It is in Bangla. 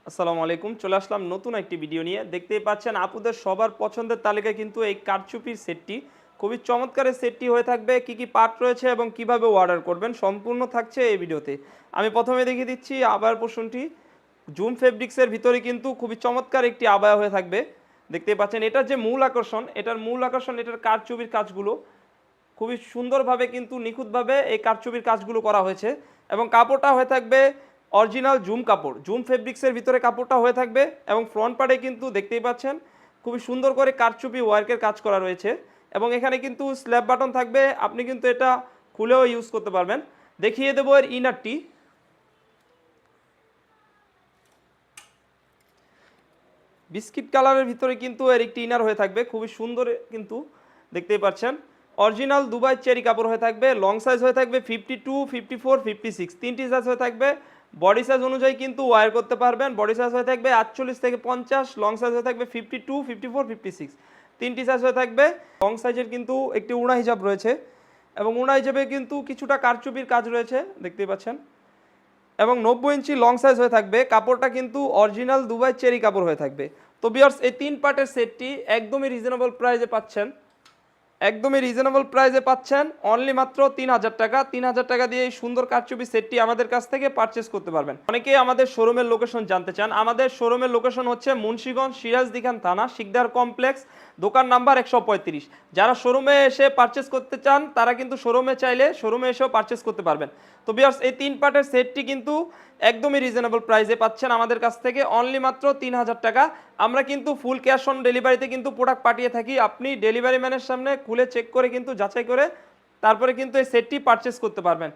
আসসালামু আলাইকুম। চলে আসলাম নতুন একটি ভিডিও নিয়ে। দেখতেই পাচ্ছেন আপুদের সবার পছন্দের তালিকায় কিন্তু এই কারচুপির সেটটি খুবই চমৎকার সেটটি হয়ে থাকবে। কি পার্ট রয়েছে এবং কিভাবে অর্ডার করবেন সম্পূর্ণ থাকছে এই ভিডিওতে। আমি প্রথমে দেখিয়ে দিচ্ছি আবায়ার পোরশনটি। জুম ফেব্রিক্সের ভিতরে কিন্তু খুবই চমৎকার একটি আবায়া হয়ে থাকবে। দেখতেই পাচ্ছেন এটার যে মূল আকর্ষণ, এটার কারচুপির কাজগুলো খুবই সুন্দরভাবে কিন্তু নিখুঁতভাবে এই কারচুপির কাজগুলো করা হয়েছে এবং কাপড়টা হয়ে থাকবে অরিজিনাল জুম কাপড়, জুম ফেব্রিক্সের ভিতরে কাপড়টা হয়ে থাকবে এবং ফ্রন্ট পার্টে কিন্তু দেখতেই পাচ্ছেন খুবই সুন্দর করে কারচুপি ওয়ার্কের কাজ করা রয়েছে এবং এখানে কিন্তু স্ল্যাব বাটন থাকবে, আপনি কিন্তু এটা খুলেও ইউজ করতে পারবেন। দেখিয়ে দেবো এর ইনারটি। বিস্কিট কালারের ভিতরে কিন্তু এর একটি ইনার হয়ে থাকবে, খুবই সুন্দর কিন্তু দেখতেই পাচ্ছেন। অরিজিনাল দুবাই চেরি কাপড় হয়ে থাকবে, লং সাইজ হয়ে থাকবে 52, 54, 56, তিনটি সাইজ হয়ে থাকবে। বডি সাইজ অনুযায়ী কিন্তু ওয়্যার করতে পারবেন। বডি সাইজ হয়ে থাকবে 48 থেকে 50, লং সাইজ হয়ে থাকবে 52, 54, 56, তিনটি সাইজ হয়ে থাকবে। লং সাইজের কিন্তু একটি উড়া হিজাব রয়েছে এবং উড়া হিজাবে কিন্তু কিছুটা কারচুপির কাজ রয়েছে দেখতেই পাচ্ছেন এবং 90 ইঞ্চি লং সাইজ হয়ে থাকবে। কাপড়টা কিন্তু অরিজিনাল দুবাই চেরি কাপড় হয়ে থাকবে। তো ভিউয়ার্স, এই তিন পার্টের সেটটি একদমই রিজনেবল প্রাইসে পাচ্ছেন, অনলি মাত্র 3000 টাকা। 3000 টাকা দিয়ে এই সুন্দর কারচুপি সেটটি আমাদের কাছ থেকে পারচেস করতে পারবেন। অনেকেই আমাদের শোরুমের লোকেশন জানতে চান। আমাদের শোরুমের লোকেশন হচ্ছে মুন্সিগঞ্জ সিরাজদিখান থানা, শিকদার কমপ্লেক্স, দোকান নাম্বার 135। যারা শোরুমে এসে পারচেস করতে চান তারা কিন্তু শোরুমে এসেও পারচেস করতে পারবেন। তো ভিউয়ার্স, এই তিন পার্টের সেটটি কিন্তু একদমই রিজনেবল প্রাইসে পাচ্ছেন আমাদের কাছ থেকে, অনলি মাত্র 3000 টাকা। আমরা কিন্তু ফুল ক্যাশ অন ডেলিভারিতে কিন্তু প্রোডাক্ট পাঠিয়ে থাকি। আপনি ডেলিভারি ম্যানের সামনে খুলে চেক করে কিন্তু যাচাই করে তারপরে কিন্তু এই সেটটি পারচেস করতে পারবেন।